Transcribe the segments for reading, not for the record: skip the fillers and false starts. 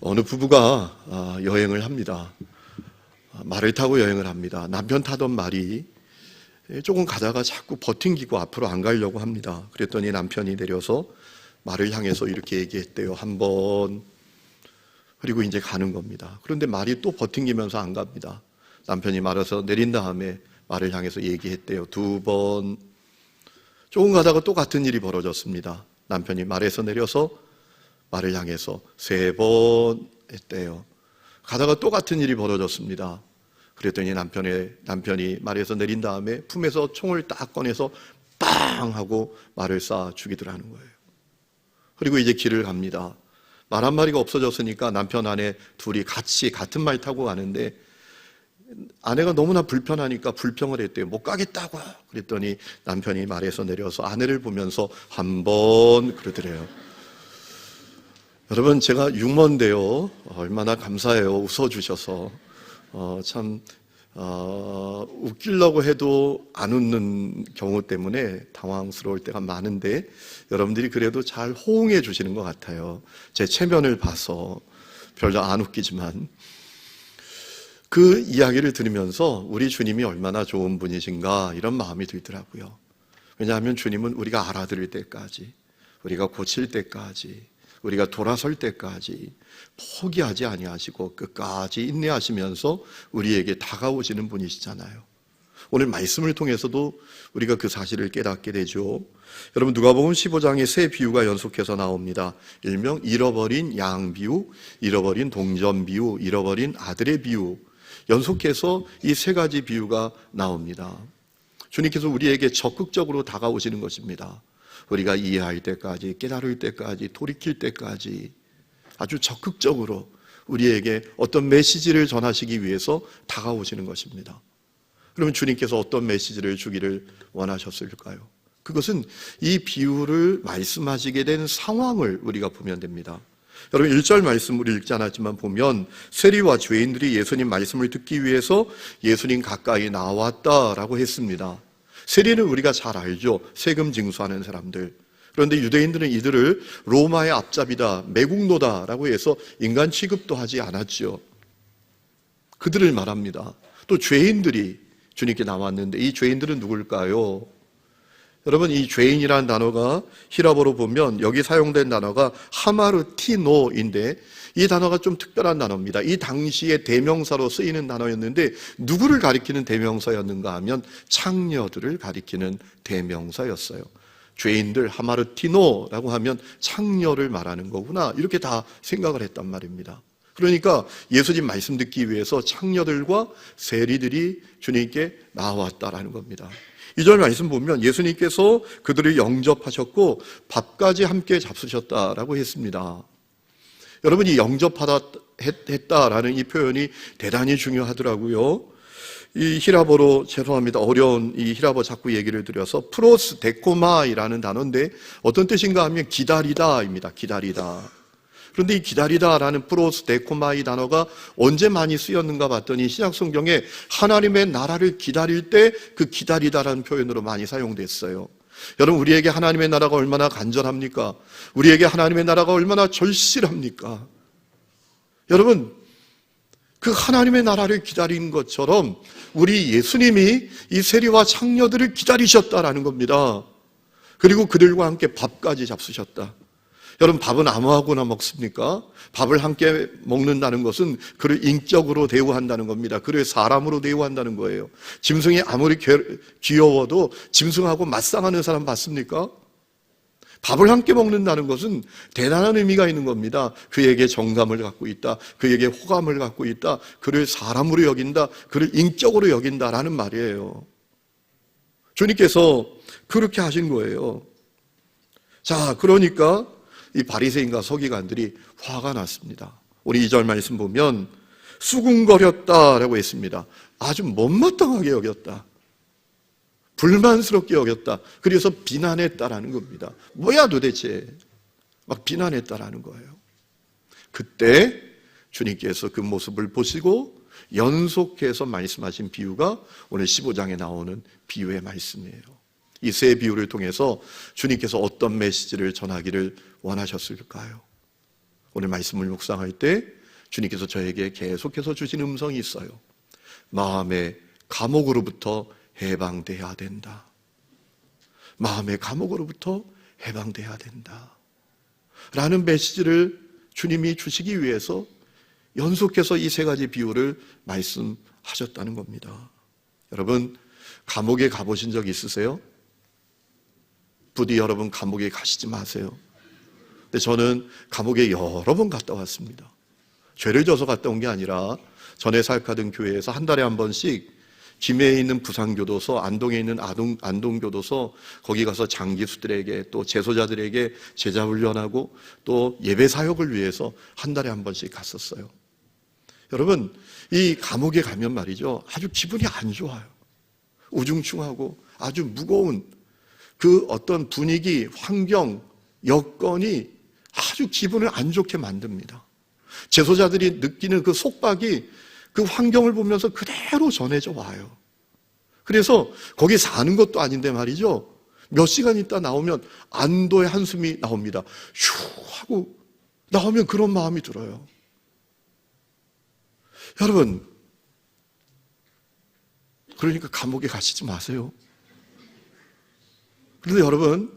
어느 부부가 여행을 합니다. 말을 타고 여행을 합니다. 남편 타던 말이 조금 가다가 자꾸 버팅기고 앞으로 안 가려고 합니다. 그랬더니 남편이 내려서 말을 향해서 이렇게 얘기했대요. 한 번. 그리고 이제 가는 겁니다. 그런데 말이 또 버팅기면서 안 갑니다. 남편이 말해서 내린 다음에 말을 향해서 얘기했대요. 2번. 조금 가다가 또 같은 일이 벌어졌습니다. 남편이 말에서 내려서 말을 향해서 3번 했대요. 가다가 또 같은 일이 벌어졌습니다. 그랬더니 남편이 말에서 내린 다음에 품에서 총을 딱 꺼내서 빵 하고 말을 쏴 죽이더라는 거예요. 그리고 이제 길을 갑니다. 말 한 마리가 없어졌으니까 남편 아내 둘이 같이 같은 말 타고 가는데 아내가 너무나 불편하니까 불평을 했대요. 못 가겠다고. 그랬더니 남편이 말에서 내려서 아내를 보면서 1번 그러더래요. 여러분, 제가 유머인데요. 얼마나 감사해요. 웃어주셔서. 웃기려고 해도 안 웃는 경우 때문에 당황스러울 때가 많은데 여러분들이 그래도 잘 호응해 주시는 것 같아요. 제 체면을 봐서 별로 안 웃기지만 그 이야기를 들으면서 우리 주님이 얼마나 좋은 분이신가 이런 마음이 들더라고요. 왜냐하면 주님은 우리가 알아들을 때까지, 우리가 고칠 때까지, 우리가 돌아설 때까지 포기하지 아니하시고 끝까지 인내하시면서 우리에게 다가오시는 분이시잖아요. 오늘 말씀을 통해서도 우리가 그 사실을 깨닫게 되죠. 여러분, 누가복음 15장에 세 비유가 연속해서 나옵니다. 일명 잃어버린 양 비유, 잃어버린 동전 비유, 잃어버린 아들의 비유. 연속해서 이 세 가지 비유가 나옵니다. 주님께서 우리에게 적극적으로 다가오시는 것입니다. 우리가 이해할 때까지, 깨달을 때까지, 돌이킬 때까지 아주 적극적으로 우리에게 어떤 메시지를 전하시기 위해서 다가오시는 것입니다. 그러면 주님께서 어떤 메시지를 주기를 원하셨을까요? 그것은 이 비유를 말씀하시게 된 상황을 우리가 보면 됩니다. 여러분, 1절 말씀을 읽지 않았지만 보면 세리와 죄인들이 예수님 말씀을 듣기 위해서 예수님 가까이 나왔다라고 했습니다. 세리는 우리가 잘 알죠. 세금 징수하는 사람들. 그런데 유대인들은 이들을 로마의 앞잡이다, 매국노다라고 해서 인간 취급도 하지 않았죠. 그들을 말합니다. 또 죄인들이 주님께 나왔는데 이 죄인들은 누굴까요? 여러분, 이 죄인이라는 단어가 히라보로 보면 여기 사용된 단어가 하마르티노인데 이 단어가 좀 특별한 단어입니다. 이 당시에 대명사로 쓰이는 단어였는데 누구를 가리키는 대명사였는가 하면 창녀들을 가리키는 대명사였어요. 죄인들 하마르티노라고 하면 창녀를 말하는 거구나 이렇게 다 생각을 했단 말입니다. 그러니까 예수님 말씀 듣기 위해서 창녀들과 세리들이 주님께 나왔다라는 겁니다. 2절 말씀 보면 예수님께서 그들을 영접하셨고 밥까지 함께 잡수셨다라고 했습니다. 여러분, 이 영접했다라는 이 표현이 대단히 중요하더라고요. 이 히라보로, 죄송합니다, 어려운 이 히라보 자꾸 얘기를 드려서 프로스 데코마이라는 단어인데 어떤 뜻인가 하면 기다리다입니다. 기다리다. 그런데 이 기다리다라는 프로스 데코마이 단어가 언제 많이 쓰였는가 봤더니 신약 성경에 하나님의 나라를 기다릴 때 그 기다리다라는 표현으로 많이 사용됐어요. 여러분, 우리에게 하나님의 나라가 얼마나 간절합니까? 우리에게 하나님의 나라가 얼마나 절실합니까? 여러분, 그 하나님의 나라를 기다린 것처럼 우리 예수님이 이 세리와 창녀들을 기다리셨다라는 겁니다. 그리고 그들과 함께 밥까지 잡수셨다. 여러분, 밥은 아무하고나 먹습니까? 밥을 함께 먹는다는 것은 그를 인격으로 대우한다는 겁니다. 그를 사람으로 대우한다는 거예요. 짐승이 아무리 귀여워도 짐승하고 맞상하는 사람 봤습니까? 밥을 함께 먹는다는 것은 대단한 의미가 있는 겁니다. 그에게 정감을 갖고 있다. 그에게 호감을 갖고 있다. 그를 사람으로 여긴다. 그를 인격으로 여긴다라는 말이에요. 주님께서 그렇게 하신 거예요. 자, 그러니까 이 바리새인과 서기관들이 화가 났습니다. 우리 2절 말씀 보면 수군거렸다라고 했습니다. 아주 못마땅하게 여겼다. 불만스럽게 여겼다. 그래서 비난했다라는 겁니다. 뭐야 도대체? 막 비난했다라는 거예요. 그때 주님께서 그 모습을 보시고 연속해서 말씀하신 비유가 오늘 15장에 나오는 비유의 말씀이에요. 이 세 비유를 통해서 주님께서 어떤 메시지를 전하기를 원하셨을까요? 오늘 말씀을 묵상할 때 주님께서 저에게 계속해서 주신 음성이 있어요. 마음의 감옥으로부터 해방돼야 된다. 마음의 감옥으로부터 해방돼야 된다. 라는 메시지를 주님이 주시기 위해서 연속해서 이 세 가지 비유를 말씀하셨다는 겁니다. 여러분, 감옥에 가보신 적 있으세요? 부디 여러분 감옥에 가시지 마세요. 근데 저는 감옥에 여러 번 갔다 왔습니다. 죄를 져서 갔다 온 게 아니라 전에 사역하던 교회에서 한 달에 한 번씩 김해에 있는 부산교도소, 안동에 있는 안동교도소, 거기 가서 장기수들에게 또 재소자들에게 제자훈련하고 또 예배 사역을 위해서 한 달에 한 번씩 갔었어요. 여러분, 이 감옥에 가면 말이죠, 아주 기분이 안 좋아요. 우중충하고 아주 무거운 그 어떤 분위기, 환경, 여건이 아주 기분을 안 좋게 만듭니다. 재소자들이 느끼는 그 속박이 그 환경을 보면서 그대로 전해져 와요. 그래서 거기 사는 것도 아닌데 말이죠, 몇 시간 있다 나오면 안도의 한숨이 나옵니다. 휴 하고 나오면 그런 마음이 들어요. 여러분, 그러니까 감옥에 가시지 마세요. 그런데 여러분,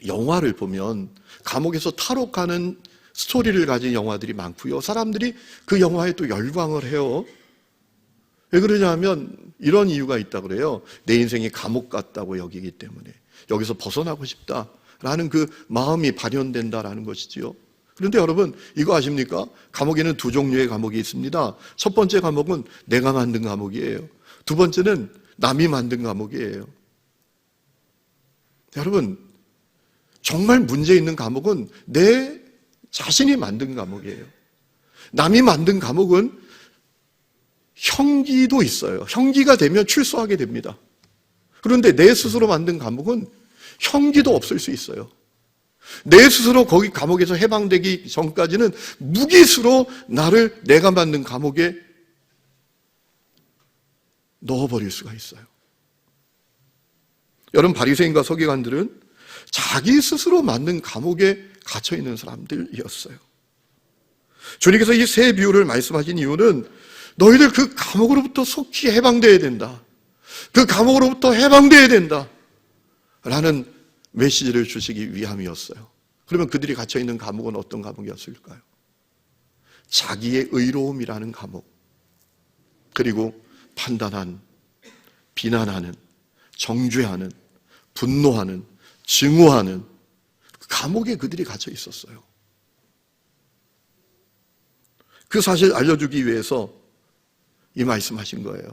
영화를 보면 감옥에서 탈옥하는 스토리를 가진 영화들이 많고요. 사람들이 그 영화에 또 열광을 해요. 왜 그러냐면 이런 이유가 있다고 그래요. 내 인생이 감옥 같다고 여기기 때문에. 여기서 벗어나고 싶다라는 그 마음이 발현된다라는 것이지요. 그런데 여러분, 이거 아십니까? 감옥에는 두 종류의 감옥이 있습니다. 첫 번째 감옥은 내가 만든 감옥이에요. 두 번째는 남이 만든 감옥이에요. 여러분, 정말 문제 있는 감옥은 내 자신이 만든 감옥이에요. 남이 만든 감옥은 형기도 있어요. 형기가 되면 출소하게 됩니다. 그런데 내 스스로 만든 감옥은 형기도 없을 수 있어요. 내 스스로 거기 감옥에서 해방되기 전까지는 무기수로 나를 내가 만든 감옥에 넣어버릴 수가 있어요. 여러분, 바리새인과 서기관들은 자기 스스로 만든 감옥에 갇혀있는 사람들이었어요. 주님께서 이 세 비유를 말씀하신 이유는 너희들 그 감옥으로부터 속히 해방되어야 된다. 그 감옥으로부터 해방되어야 된다. 라는 메시지를 주시기 위함이었어요. 그러면 그들이 갇혀있는 감옥은 어떤 감옥이었을까요? 자기의 의로움이라는 감옥, 그리고 판단하는, 비난하는, 정죄하는, 분노하는, 증오하는 감옥에 그들이 갇혀 있었어요. 그 사실 알려주기 위해서 이 말씀하신 거예요.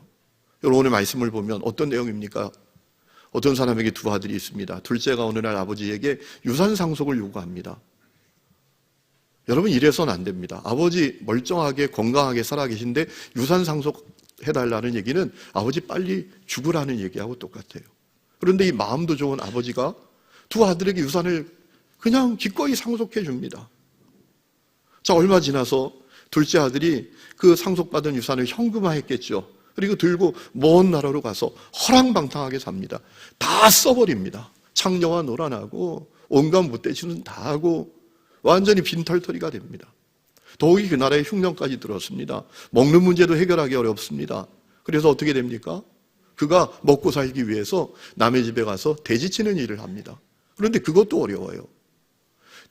여러분, 오늘 말씀을 보면 어떤 내용입니까? 어떤 사람에게 두 아들이 있습니다. 둘째가 어느 날 아버지에게 유산 상속을 요구합니다. 여러분, 이래서는 안 됩니다. 아버지 멀쩡하게 건강하게 살아계신데 유산 상속해달라는 얘기는 아버지 빨리 죽으라는 얘기하고 똑같아요. 그런데 이 마음도 좋은 아버지가 두 아들에게 유산을 그냥 기꺼이 상속해 줍니다. 자, 얼마 지나서 둘째 아들이 그 상속받은 유산을 현금화했겠죠. 그리고 들고 먼 나라로 가서 허랑방탕하게 삽니다. 다 써버립니다. 창녀와 놀아나고 온갖 못되지는 다 하고 완전히 빈털터리가 됩니다. 더욱이 그 나라에 흉년까지 들었습니다. 먹는 문제도 해결하기 어렵습니다. 그래서 어떻게 됩니까? 그가 먹고 살기 위해서 남의 집에 가서 돼지 치는 일을 합니다. 그런데 그것도 어려워요.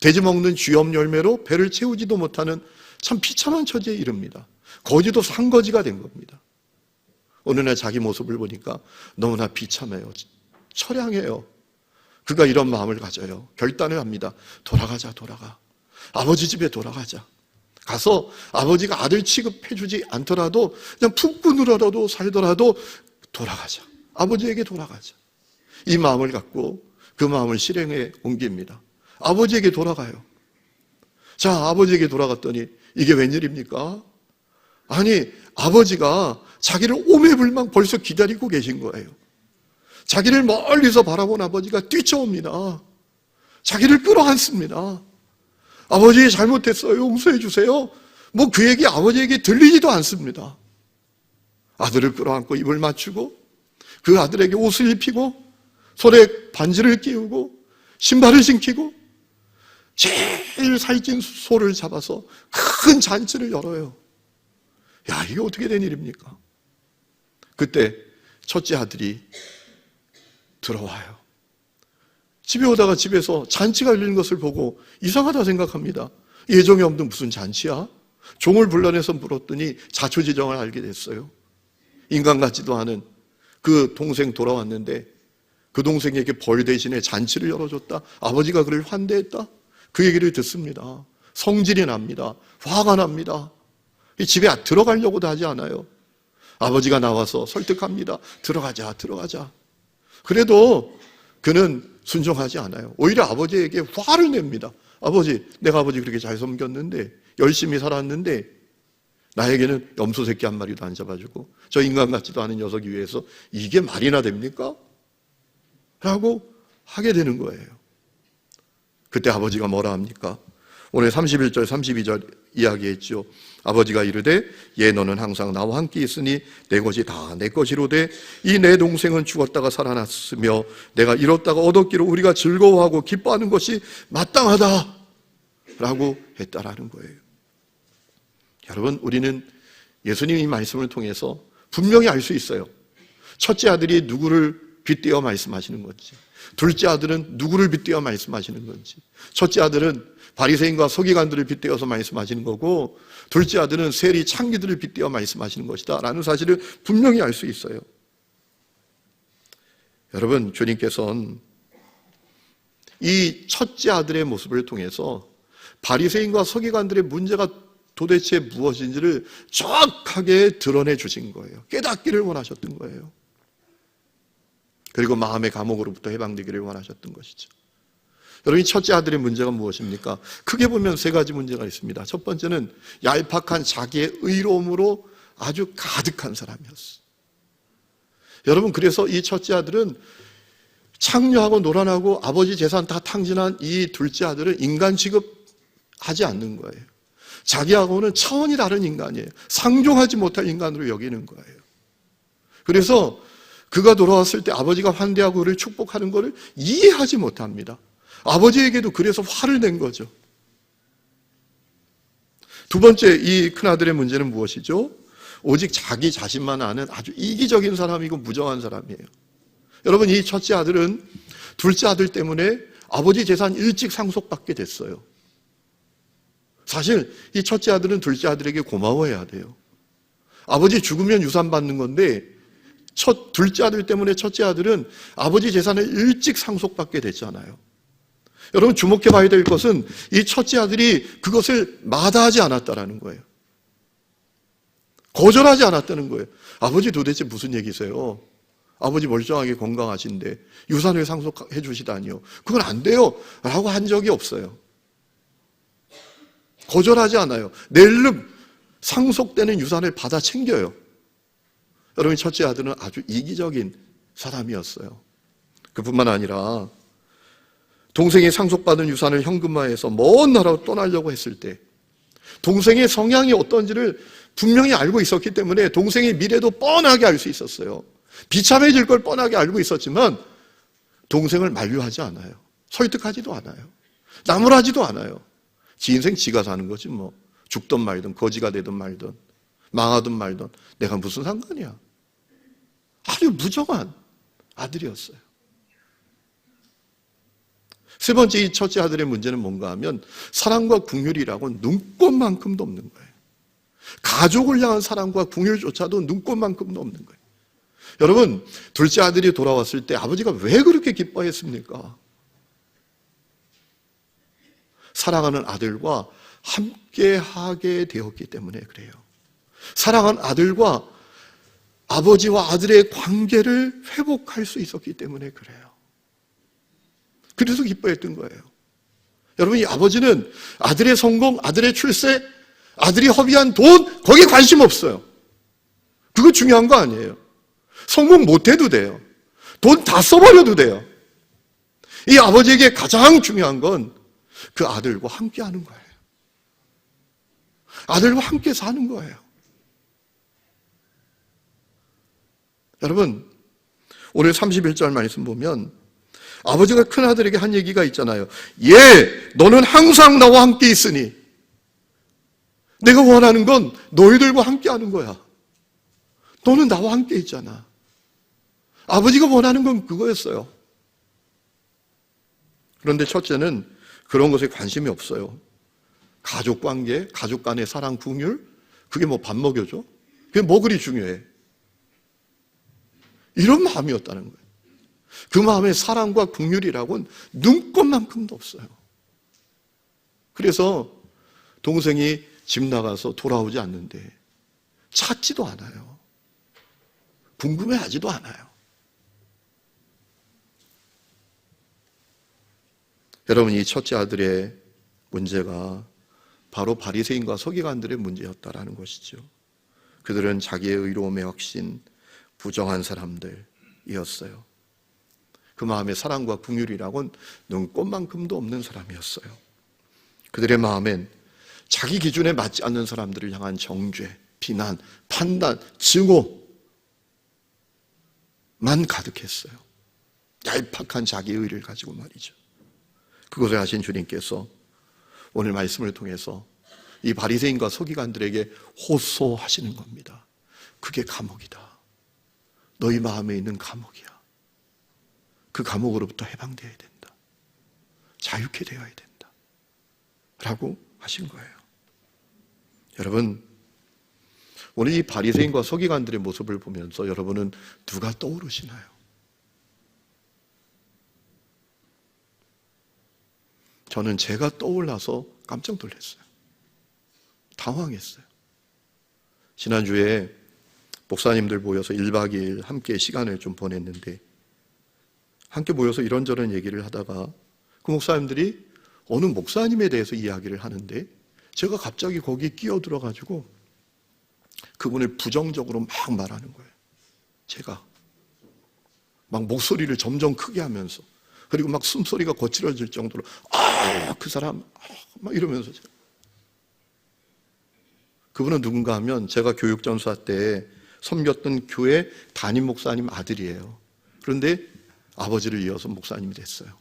돼지 먹는 쥐염 열매로 배를 채우지도 못하는 참 비참한 처지에 이릅니다. 거지도 상거지가 된 겁니다. 어느 날 자기 모습을 보니까 너무나 비참해요. 처량해요. 그가 이런 마음을 가져요. 결단을 합니다. 돌아가자, 돌아가. 아버지 집에 돌아가자. 가서 아버지가 아들 취급해주지 않더라도 그냥 품꾼으로라도 살더라도 돌아가자. 아버지에게 돌아가자. 이 마음을 갖고 그 마음을 실행에 옮깁니다. 아버지에게 돌아가요. 자, 아버지에게 돌아갔더니 이게 웬일입니까? 아니, 아버지가 자기를 오매불망 벌써 기다리고 계신 거예요. 자기를 멀리서 바라본 아버지가 뛰쳐옵니다. 자기를 끌어안습니다. 아버지 잘못했어요. 용서해 주세요. 뭐 그 얘기 아버지에게 들리지도 않습니다. 아들을 끌어안고 입을 맞추고 그 아들에게 옷을 입히고 손에 반지를 끼우고 신발을 신기고 제일 살찐 소를 잡아서 큰 잔치를 열어요. 야, 이게 어떻게 된 일입니까? 그때 첫째 아들이 들어와요. 집에 오다가 집에서 잔치가 열리는 것을 보고 이상하다 생각합니다. 예정이 없는 무슨 잔치야? 종을 불러내서 물었더니 자초지정을 알게 됐어요. 인간 같지도 않은 그 동생 돌아왔는데 그 동생에게 벌 대신에 잔치를 열어줬다. 아버지가 그를 환대했다. 그 얘기를 듣습니다. 성질이 납니다. 화가 납니다. 집에 들어가려고도 하지 않아요. 아버지가 나와서 설득합니다. 들어가자. 그래도 그는 순종하지 않아요. 오히려 아버지에게 화를 냅니다. 아버지, 내가 아버지 그렇게 잘 섬겼는데, 열심히 살았는데 나에게는 염소 새끼 한 마리도 안 잡아주고 저 인간 같지도 않은 녀석이 위해서 이게 말이나 됩니까? 라고 하게 되는 거예요. 그때 아버지가 뭐라 합니까? 오늘 31절 32절 이야기했죠. 아버지가 이르되 얘 너는 항상 나와 함께 있으니 내 것이 다 내 것이로되 이 내 동생은 죽었다가 살아났으며 내가 잃었다가 얻었기로 우리가 즐거워하고 기뻐하는 것이 마땅하다 라고 했다라는 거예요. 여러분, 우리는 예수님 이 말씀을 통해서 분명히 알 수 있어요. 첫째 아들이 누구를 빗대어 말씀하시는 건지, 둘째 아들은 누구를 빗대어 말씀하시는 건지, 첫째 아들은 바리새인과 서기관들을 빗대어서 말씀하시는 거고 둘째 아들은 세리 창기들을 빗대어 말씀하시는 것이다 라는 사실을 분명히 알 수 있어요. 여러분, 주님께서는 이 첫째 아들의 모습을 통해서 바리새인과 서기관들의 문제가 도대체 무엇인지를 정확하게 드러내 주신 거예요. 깨닫기를 원하셨던 거예요. 그리고 마음의 감옥으로부터 해방되기를 원하셨던 것이죠. 여러분, 이 첫째 아들의 문제가 무엇입니까? 크게 보면 세 가지 문제가 있습니다. 첫 번째는 얄팍한 자기의 의로움으로 아주 가득한 사람이었어요. 여러분, 그래서 이 첫째 아들은 창녀하고 노란하고 아버지 재산 다 탕진한 이 둘째 아들은 인간 취급하지 않는 거예요. 자기하고는 차원이 다른 인간이에요. 상종하지 못할 인간으로 여기는 거예요. 그래서 그가 돌아왔을 때 아버지가 환대하고 그를 축복하는 것을 이해하지 못합니다. 아버지에게도 그래서 화를 낸 거죠. 두 번째, 이 큰아들의 문제는 무엇이죠? 오직 자기 자신만 아는 아주 이기적인 사람이고 무정한 사람이에요. 여러분, 이 첫째 아들은 둘째 아들 때문에 아버지 재산 일찍 상속받게 됐어요. 사실 이 첫째 아들은 둘째 아들에게 고마워해야 돼요. 아버지 죽으면 유산 받는 건데 둘째 아들 때문에 첫째 아들은 아버지 재산을 일찍 상속받게 됐잖아요. 여러분, 주목해 봐야 될 것은 이 첫째 아들이 그것을 마다하지 않았다라는 거예요. 거절하지 않았다는 거예요. 아버지 도대체 무슨 얘기세요? 아버지 멀쩡하게 건강하신데 유산을 상속해 주시다니요. 그건 안 돼요 라고 한 적이 없어요. 거절하지 않아요. 낼름 상속되는 유산을 받아 챙겨요. 여러분, 첫째 아들은 아주 이기적인 사람이었어요. 그뿐만 아니라 동생이 상속받은 유산을 현금화해서 먼 나라로 떠나려고 했을 때 동생의 성향이 어떤지를 분명히 알고 있었기 때문에 동생의 미래도 뻔하게 알 수 있었어요. 비참해질 걸 뻔하게 알고 있었지만 동생을 만류하지 않아요. 설득하지도 않아요. 나무라지도 않아요. 지 인생 지가 사는 거지 뭐. 죽든 말든 거지가 되든 말든 망하든 말든 내가 무슨 상관이야. 아주 무정한 아들이었어요. 세 번째, 이 첫째 아들의 문제는 뭔가 하면 사랑과 긍휼이라고 눈꽃만큼도 없는 거예요. 가족을 향한 사랑과 긍휼조차도 눈꽃만큼도 없는 거예요. 여러분, 둘째 아들이 돌아왔을 때 아버지가 왜 그렇게 기뻐했습니까? 사랑하는 아들과 함께하게 되었기 때문에 그래요. 사랑하는 아들과 아버지와 아들의 관계를 회복할 수 있었기 때문에 그래요. 그래서 기뻐했던 거예요. 여러분, 이 아버지는 아들의 성공, 아들의 출세, 아들이 허비한 돈, 거기에 관심 없어요. 그거 중요한 거 아니에요. 성공 못해도 돼요. 돈 다 써버려도 돼요. 이 아버지에게 가장 중요한 건 그 아들과 함께 하는 거예요. 아들과 함께 사는 거예요. 여러분, 오늘 31절 말씀 보면 아버지가 큰아들에게 한 얘기가 있잖아요. 예, 너는 항상 나와 함께 있으니 내가 원하는 건 너희들과 함께 하는 거야. 너는 나와 함께 있잖아. 아버지가 원하는 건 그거였어요. 그런데 첫째는 그런 것에 관심이 없어요. 가족 관계, 가족 간의 사랑, 긍휼, 그게 뭐 밥 먹여줘? 그게 뭐 그리 중요해? 이런 마음이었다는 거예요. 그 마음에 사랑과 긍휼이라고는 눈꼽만큼도 없어요. 그래서 동생이 집 나가서 돌아오지 않는데 찾지도 않아요. 궁금해하지도 않아요. 여러분, 이 첫째 아들의 문제가 바로 바리새인과 서기관들의 문제였다라는 것이죠. 그들은 자기의 의로움에 확신, 부정한 사람들이었어요. 그 마음에 사랑과 긍휼이라고는 눈꼽만큼도 없는 사람이었어요. 그들의 마음엔 자기 기준에 맞지 않는 사람들을 향한 정죄, 비난, 판단, 증오만 가득했어요. 얄팍한 자기 의를 가지고 말이죠. 그것을 아신 주님께서 오늘 말씀을 통해서 이 바리새인과 서기관들에게 호소하시는 겁니다. 그게 감옥이다. 너희 마음에 있는 감옥이야. 그 감옥으로부터 해방되어야 된다. 자유케 되어야 된다. 라고 하신 거예요. 여러분, 오늘 이 바리새인과 서기관들의 모습을 보면서 여러분은 누가 떠오르시나요? 저는 제가 떠올라서 깜짝 놀랐어요. 당황했어요. 지난주에 목사님들 모여서 1박 2일 함께 시간을 좀 보냈는데 함께 모여서 이런저런 얘기를 하다가 그 목사님들이 어느 목사님에 대해서 이야기를 하는데 제가 갑자기 거기에 끼어들어가지고 그분을 부정적으로 막 말하는 거예요. 제가 막 목소리를 점점 크게 하면서 그리고 막 숨소리가 거칠어질 정도로 그 사람 막 이러면서 그분은 누군가 하면 제가 교육전수화 때 섬겼던 교회 담임 목사님 아들이에요. 그런데 아버지를 이어서 목사님이 됐어요.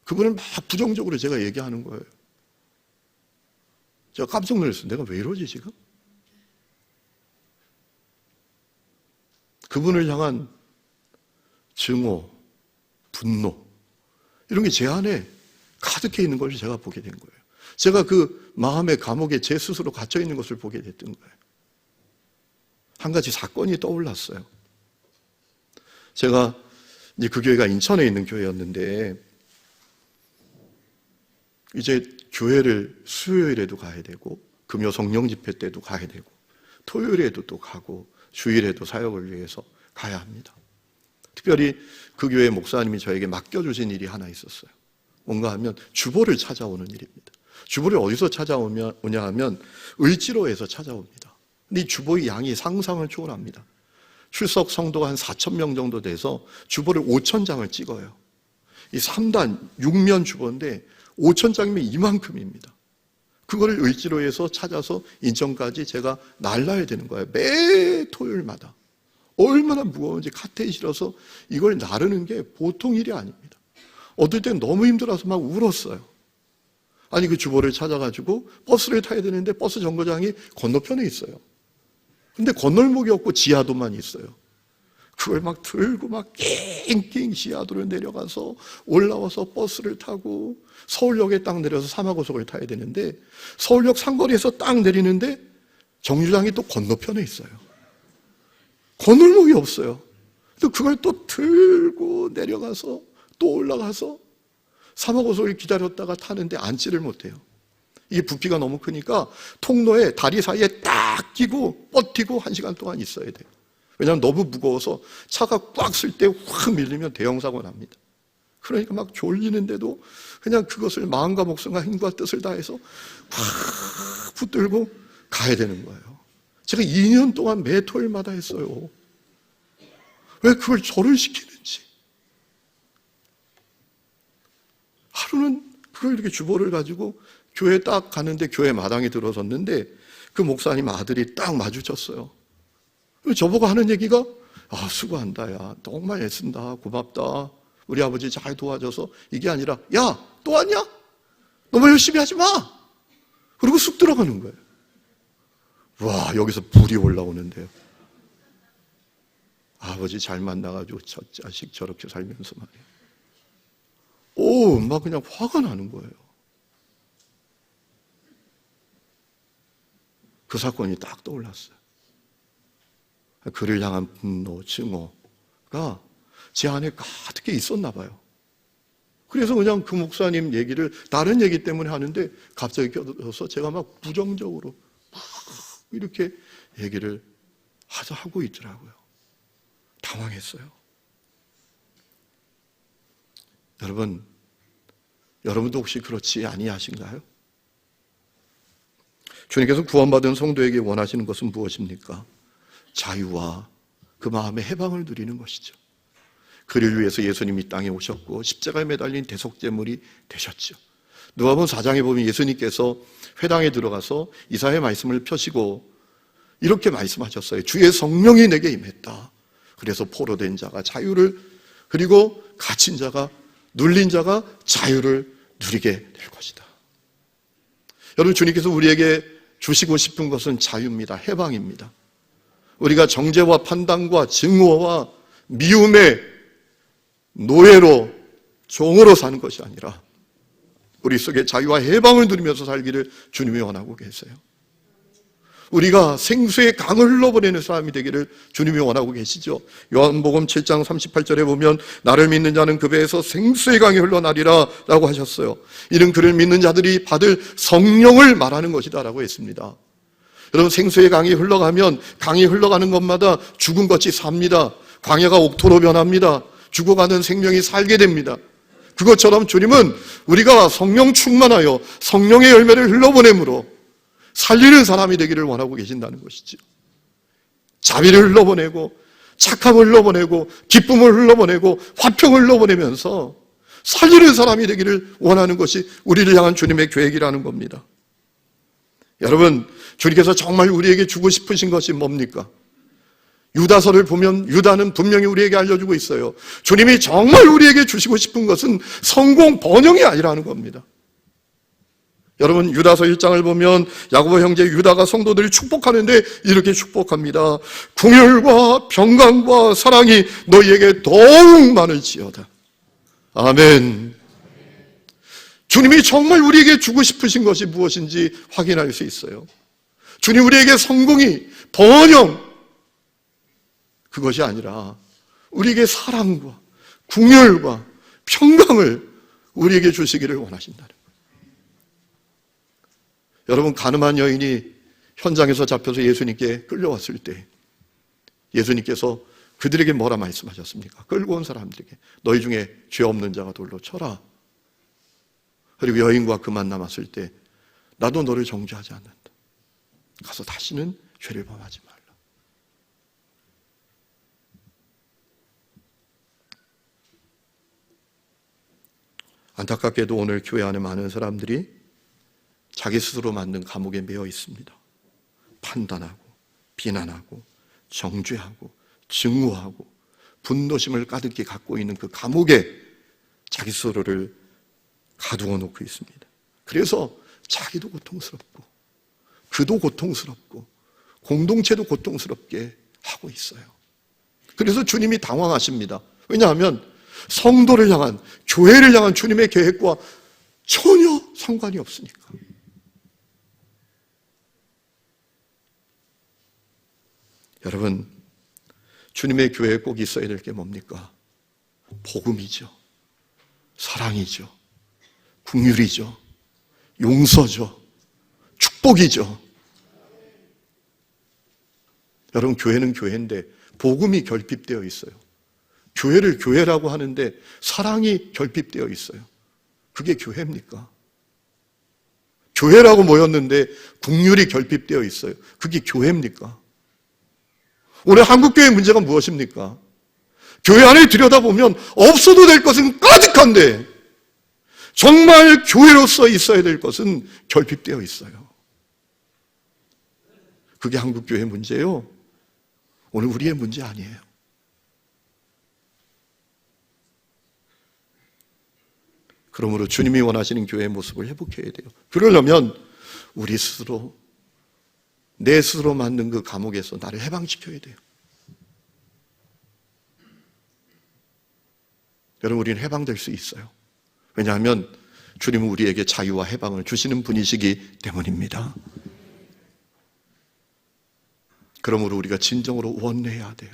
그분은 막 부정적으로 제가 얘기하는 거예요. 제가 깜짝 놀랐어요. 내가 왜 이러지 지금? 그분을 향한 증오, 분노 이런 게 제 안에 가득해 있는 걸 제가 보게 된 거예요. 제가 그 마음의 감옥에 제 스스로 갇혀 있는 것을 보게 됐던 거예요. 한 가지 사건이 떠올랐어요. 제가 이제 그 교회가 인천에 있는 교회였는데 이제 교회를 수요일에도 가야 되고 금요 성령 집회 때도 가야 되고 토요일에도 또 가고 주일에도 사역을 위해서 가야 합니다. 특별히 그 교회 목사님이 저에게 맡겨주신 일이 하나 있었어요. 뭔가 하면 주보를 찾아오는 일입니다. 주보를 어디서 찾아오냐 하면 을지로에서 찾아옵니다. 근데 이 주보의 양이 상상을 초월합니다. 출석 성도가 한 4,000명 정도 돼서 주보를 5,000장을 찍어요. 이 3단 6면 주보인데 5,000장이면 이만큼입니다. 그거를 을지로에서 찾아서 인천까지 제가 날라야 되는 거예요. 매 토요일마다. 얼마나 무거운지 카트에 실어서 이걸 나르는 게 보통 일이 아닙니다. 어떨 땐 너무 힘들어서 막 울었어요. 아니 그 주보를 찾아가지고 버스를 타야 되는데 버스 정거장이 건너편에 있어요. 근데 건널목이 없고 지하도만 있어요. 그걸 막 들고 막 낑낑 지하도를 내려가서 올라와서 버스를 타고 서울역에 딱 내려서 사마고속을 타야 되는데 서울역 상거리에서 딱 내리는데 정류장이 또 건너편에 있어요. 건널목이 없어요. 또 그걸 또 들고 내려가서 또 올라가서 사마고속을 기다렸다가 타는데 앉지를 못해요. 이게 부피가 너무 크니까 통로에 다리 사이에 딱 끼고 버티고 1시간 동안 있어야 돼요. 왜냐하면 너무 무거워서 차가 꽉 쓸 때 확 밀리면 대형사고 납니다. 그러니까 막 졸리는데도 그냥 그것을 마음과 목숨과 힘과 뜻을 다해서 확 붙들고 가야 되는 거예요. 제가 2년 동안 매 토요일마다 했어요. 왜 그걸 저를 시키는지. 하루는 그걸 이렇게 주보를 가지고 교회 딱 가는데 교회 마당에 들어섰는데 그 목사님 아들이 딱 마주쳤어요. 저보고 하는 얘기가 수고한다 야 정말 애쓴다 고맙다 우리 아버지 잘 도와줘서 이게 아니라 야, 또 왔냐? 너무 열심히 하지 마. 그리고 쑥 들어가는 거예요. 와, 여기서 불이 올라오는데요. 아버지 잘 만나가지고 첫 자식 저렇게 살면서 말이에요. 오, 막 그냥 화가 나는 거예요. 그 사건이 딱 떠올랐어요. 그를 향한 분노, 증오가 제 안에 가득히 있었나 봐요. 그래서 그냥 그 목사님 얘기를 다른 얘기 때문에 하는데 갑자기 껴들어서 제가 막 부정적으로 막 이렇게 얘기를 하고 있더라고요. 당황했어요. 여러분도 혹시 그렇지 아니하신가요? 주님께서 구원받은 성도에게 원하시는 것은 무엇입니까? 자유와 그 마음의 해방을 누리는 것이죠. 그를 위해서 예수님이 땅에 오셨고 십자가에 매달린 대속제물이 되셨죠. 누가복음 4장에 보면 예수님께서 회당에 들어가서 이사야의 말씀을 펴시고 이렇게 말씀하셨어요. 주의 성령이 내게 임했다. 그래서 포로된 자가 자유를, 그리고 갇힌 자가, 눌린 자가 자유를 누리게 될 것이다. 여러분, 주님께서 우리에게 주시고 싶은 것은 자유입니다. 해방입니다. 우리가 정죄와 판단과 증오와 미움의 노예로, 종으로 사는 것이 아니라 우리 속에 자유와 해방을 누리면서 살기를 주님이 원하고 계세요. 우리가 생수의 강을 흘러보내는 사람이 되기를 주님이 원하고 계시죠. 요한복음 7장 38절에 보면 나를 믿는 자는 그 배에서 생수의 강이 흘러나리라 라고 하셨어요. 이는 그를 믿는 자들이 받을 성령을 말하는 것이다 라고 했습니다. 여러분, 생수의 강이 흘러가면 강이 흘러가는 것마다 죽은 것이 삽니다. 광야가 옥토로 변합니다. 죽어가는 생명이 살게 됩니다. 그것처럼 주님은 우리가 성령 충만하여 성령의 열매를 흘러보내므로 살리는 사람이 되기를 원하고 계신다는 것이죠. 자비를 흘러보내고 착함을 흘러보내고 기쁨을 흘러보내고 화평을 흘러보내면서 살리는 사람이 되기를 원하는 것이 우리를 향한 주님의 계획이라는 겁니다. 여러분, 주님께서 정말 우리에게 주고 싶으신 것이 뭡니까? 유다서를 보면 유다는 분명히 우리에게 알려주고 있어요. 주님이 정말 우리에게 주시고 싶은 것은 성공 번영이 아니라는 겁니다. 여러분, 유다서 1장을 보면 야고보 형제 유다가 성도들을 축복하는데 이렇게 축복합니다. 긍휼과 평강과 사랑이 너희에게 더욱 많을지어다. 아멘. 주님이 정말 우리에게 주고 싶으신 것이 무엇인지 확인할 수 있어요. 주님, 우리에게 성공이, 번영, 그것이 아니라 우리에게 사랑과 긍휼과 평강을 우리에게 주시기를 원하신다는 거예요. 여러분, 가늠한 여인이 현장에서 잡혀서 예수님께 끌려왔을 때 예수님께서 그들에게 뭐라 말씀하셨습니까? 끌고 온 사람들에게 너희 중에 죄 없는 자가 돌로 쳐라. 그리고 여인과 그만 남았을 때 나도 너를 정죄하지 않는다. 가서 다시는 죄를 범하지 말라. 안타깝게도 오늘 교회 안에 많은 사람들이 자기 스스로 만든 감옥에 매여 있습니다. 판단하고 비난하고 정죄하고 증오하고 분노심을 가득히 갖고 있는 그 감옥에 자기 스스로를 가두어 놓고 있습니다. 그래서 자기도 고통스럽고 그도 고통스럽고 공동체도 고통스럽게 하고 있어요. 그래서 주님이 당황하십니다. 왜냐하면 성도를 향한, 교회를 향한 주님의 계획과 전혀 상관이 없으니까. 여러분, 주님의 교회에 꼭 있어야 될 게 뭡니까? 복음이죠. 사랑이죠. 긍휼이죠. 용서죠. 축복이죠. 여러분, 교회는 교회인데 복음이 결핍되어 있어요. 교회를 교회라고 하는데 사랑이 결핍되어 있어요. 그게 교회입니까? 교회라고 모였는데 긍휼이 결핍되어 있어요. 그게 교회입니까? 오늘 한국교회의 문제가 무엇입니까? 교회 안에 들여다보면 없어도 될 것은 가득한데 정말 교회로서 있어야 될 것은 결핍되어 있어요. 그게 한국교회의 문제예요. 오늘 우리의 문제 아니에요. 그러므로 주님이 원하시는 교회의 모습을 회복해야 돼요. 그러려면 우리 스스로, 내 스스로 만든 그 감옥에서 나를 해방시켜야 돼요. 여러분, 우리는 해방될 수 있어요. 왜냐하면 주님은 우리에게 자유와 해방을 주시는 분이시기 때문입니다. 그러므로 우리가 진정으로 원해야 돼요.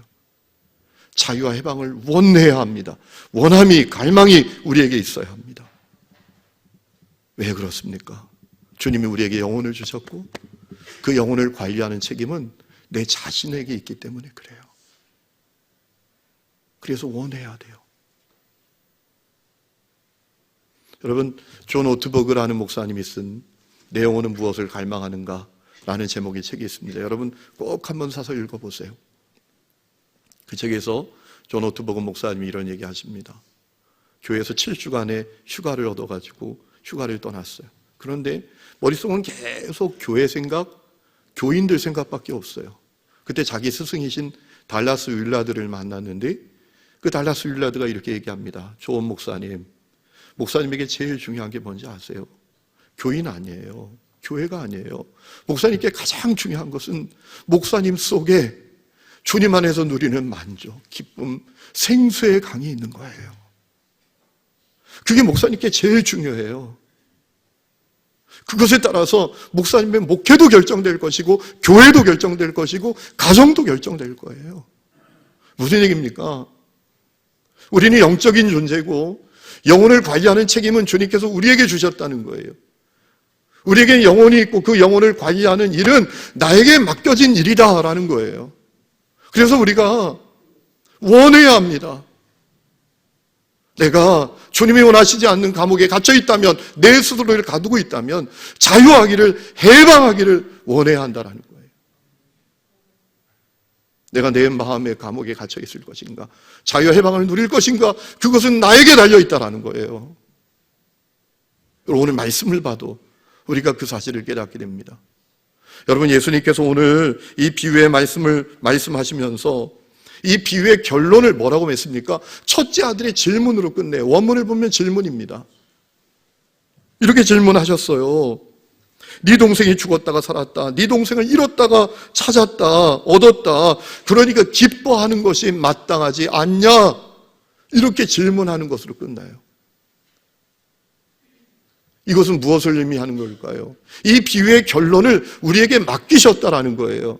자유와 해방을 원해야 합니다. 원함이, 갈망이 우리에게 있어야 합니다. 왜 그렇습니까? 주님이 우리에게 영혼을 주셨고 그 영혼을 관리하는 책임은 내 자신에게 있기 때문에 그래요. 그래서 원해야 돼요. 여러분, 존 오트버그라는 목사님이 쓴 내 영혼은 무엇을 갈망하는가 라는 제목의 책이 있습니다. 여러분 꼭 한번 사서 읽어보세요. 그 책에서 존 오트버그 목사님이 이런 얘기 하십니다. 교회에서 7주간의 휴가를 얻어가지고 휴가를 떠났어요. 그런데 머릿속은 계속 교회 생각, 교인들 생각밖에 없어요. 그때 자기 스승이신 달라스 윌라드를 만났는데 그 달라스 윌라드가 이렇게 얘기합니다. 존 목사님, 목사님에게 제일 중요한 게 뭔지 아세요? 교인 아니에요. 교회가 아니에요. 목사님께 가장 중요한 것은 목사님 속에 주님 안에서 누리는 만족, 기쁨, 생수의 강이 있는 거예요. 그게 목사님께 제일 중요해요. 그것에 따라서 목사님의 목회도 결정될 것이고 교회도 결정될 것이고 가정도 결정될 거예요. 무슨 얘기입니까? 우리는 영적인 존재고 영혼을 관리하는 책임은 주님께서 우리에게 주셨다는 거예요. 우리에게 영혼이 있고 그 영혼을 관리하는 일은 나에게 맡겨진 일이다라는 거예요. 그래서 우리가 원해야 합니다. 내가 주님이 원하시지 않는 감옥에 갇혀 있다면, 내 스스로를 가두고 있다면 자유하기를, 해방하기를 원해야 한다는 거예요. 내가 내 마음의 감옥에 갇혀 있을 것인가, 자유 해방을 누릴 것인가, 그것은 나에게 달려있다는 거예요. 오늘 말씀을 봐도 우리가 그 사실을 깨닫게 됩니다. 여러분, 예수님께서 오늘 이 비유의 말씀을 말씀하시면서 이 비유의 결론을 뭐라고 했습니까? 첫째 아들의 질문으로 끝내요. 원문을 보면 질문입니다. 이렇게 질문하셨어요. 네 동생이 죽었다가 살았다. 네 동생을 잃었다가 찾았다. 얻었다. 그러니까 기뻐하는 것이 마땅하지 않냐? 이렇게 질문하는 것으로 끝나요. 이것은 무엇을 의미하는 걸까요? 이 비유의 결론을 우리에게 맡기셨다라는 거예요.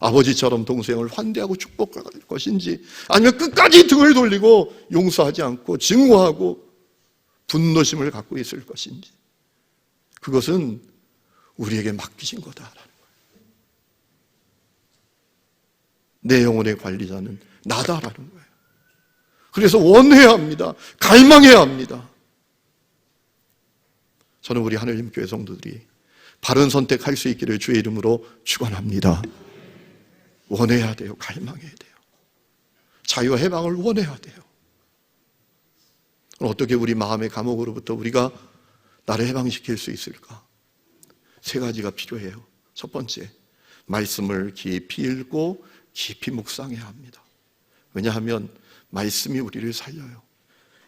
아버지처럼 동생을 환대하고 축복할 것인지, 아니면 끝까지 등을 돌리고 용서하지 않고 증오하고 분노심을 갖고 있을 것인지, 그것은 우리에게 맡기신 거다라는 거예요. 내 영혼의 관리자는 나다라는 거예요. 그래서 원해야 합니다. 갈망해야 합니다. 저는 우리 하늘님 교회 성도들이 바른 선택할 수 있기를 주의 이름으로 축원합니다. 원해야 돼요. 갈망해야 돼요. 자유와 해방을 원해야 돼요. 어떻게 우리 마음의 감옥으로부터 우리가 나를 해방시킬 수 있을까? 세 가지가 필요해요. 첫 번째, 말씀을 깊이 읽고 깊이 묵상해야 합니다. 왜냐하면 말씀이 우리를 살려요.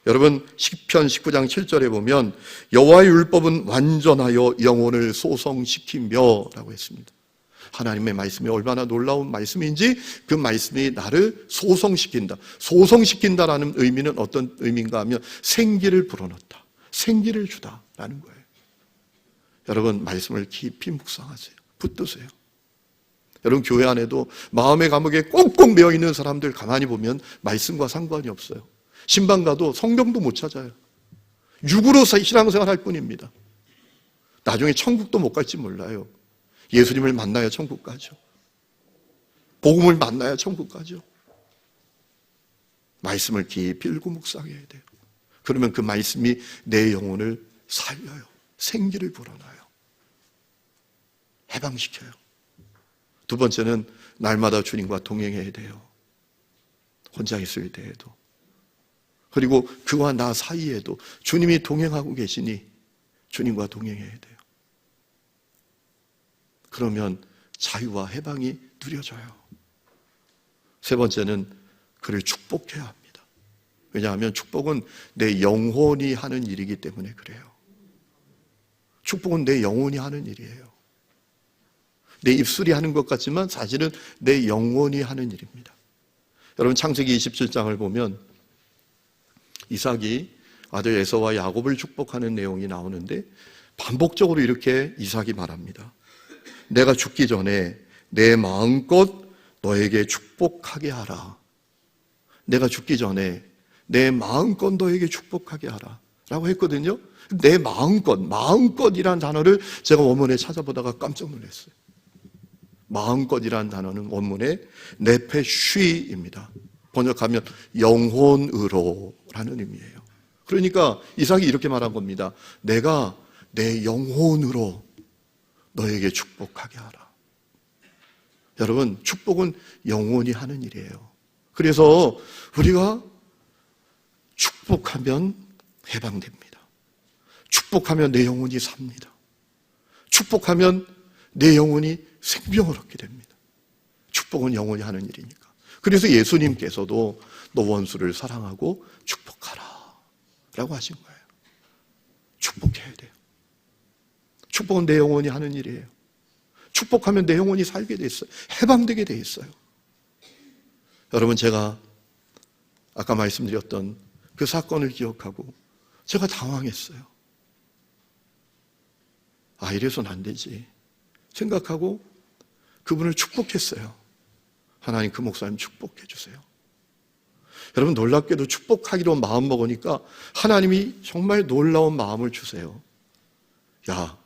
여러분, 시편 19장 7절에 보면 여호와의 율법은 완전하여 영혼을 소성시키며 라고 했습니다. 하나님의 말씀이 얼마나 놀라운 말씀인지 그 말씀이 나를 소성시킨다. 소성시킨다라는 의미는 어떤 의미인가 하면 생기를 불어넣다, 생기를 주다라는 거예요. 여러분, 말씀을 깊이 묵상하세요. 붙드세요. 여러분, 교회 안에도 마음의 감옥에 꽁꽁 매어 있는 사람들 가만히 보면 말씀과 상관이 없어요. 신방 가도 성경도 못 찾아요. 육으로 신앙생활 할 뿐입니다. 나중에 천국도 못 갈지 몰라요. 예수님을 만나야 천국 가죠. 복음을 만나야 천국 가죠. 말씀을 깊이 읽고 묵상해야 돼요. 그러면 그 말씀이 내 영혼을 살려요. 생기를 불어넣어요. 해방시켜요. 두 번째는 날마다 주님과 동행해야 돼요. 혼자 있을 때에도. 그리고 그와 나 사이에도 주님이 동행하고 계시니 주님과 동행해야 돼요. 그러면 자유와 해방이 누려져요. 세 번째는 그를 축복해야 합니다. 왜냐하면 축복은 내 영혼이 하는 일이기 때문에 그래요. 축복은 내 영혼이 하는 일이에요. 내 입술이 하는 것 같지만 사실은 내 영혼이 하는 일입니다. 여러분 창세기 27장을 보면 이삭이 아들 에서와 야곱을 축복하는 내용이 나오는데 반복적으로 이렇게 이삭이 말합니다. 내가 죽기 전에 내 마음껏 너에게 축복하게 하라. 내가 죽기 전에 내 마음껏 너에게 축복하게 하라 라고 했거든요. 내 마음껏이라는 단어를 제가 원문에 찾아보다가 깜짝 놀랐어요. 마음껏이라는 단어는 원문에 네페쉬입니다. 번역하면 영혼으로라는 의미예요. 그러니까 이삭이 이렇게 말한 겁니다. 내가 내 영혼으로 너에게 축복하게 하라. 여러분, 축복은 영혼이 하는 일이에요. 그래서 우리가 축복하면 해방됩니다. 축복하면 내 영혼이 삽니다. 축복하면 내 영혼이 생명을 얻게 됩니다. 축복은 영혼이 하는 일이니까. 그래서 예수님께서도 너 원수를 사랑하고 축복하라 라고 하신 거예요. 축복해야 돼요. 축복은 내 영혼이 하는 일이에요. 축복하면 내 영혼이 살게 돼 있어요. 해방되게 돼 있어요. 여러분, 제가 아까 말씀드렸던 그 사건을 기억하고 제가 당황했어요. 아, 이래서는 안 되지 생각하고 그분을 축복했어요. 하나님, 그 목사님 축복해 주세요. 여러분, 놀랍게도 축복하기로 마음 먹으니까 하나님이 정말 놀라운 마음을 주세요. 야,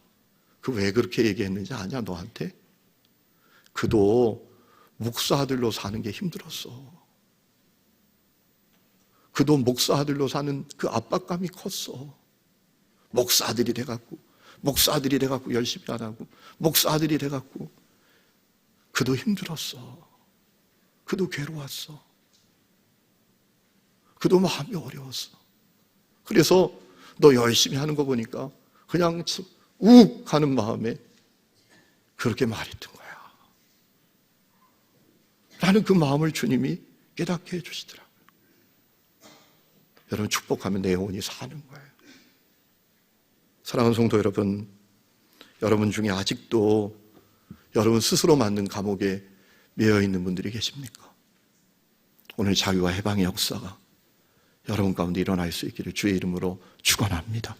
그 왜 그렇게 얘기했는지 아냐, 너한테? 그도 목사 아들로 사는 게 힘들었어. 그도 목사 아들로 사는 그 압박감이 컸어. 목사 아들이 돼갖고 열심히 안 하고, 목사 아들이 돼갖고, 그도 힘들었어. 그도 괴로웠어. 그도 마음이 어려웠어. 그래서 너 열심히 하는 거 보니까 그냥 욱 하는 마음에 그렇게 말했던 거야. 라는 그 마음을 주님이 깨닫게 해주시더라고요. 여러분, 축복하면 내 영혼이 사는 거예요. 사랑하는 성도 여러분, 여러분 중에 아직도 여러분 스스로 만든 감옥에 매여 있는 분들이 계십니까? 오늘 자유와 해방의 역사가 여러분 가운데 일어날 수 있기를 주의 이름으로 축원합니다.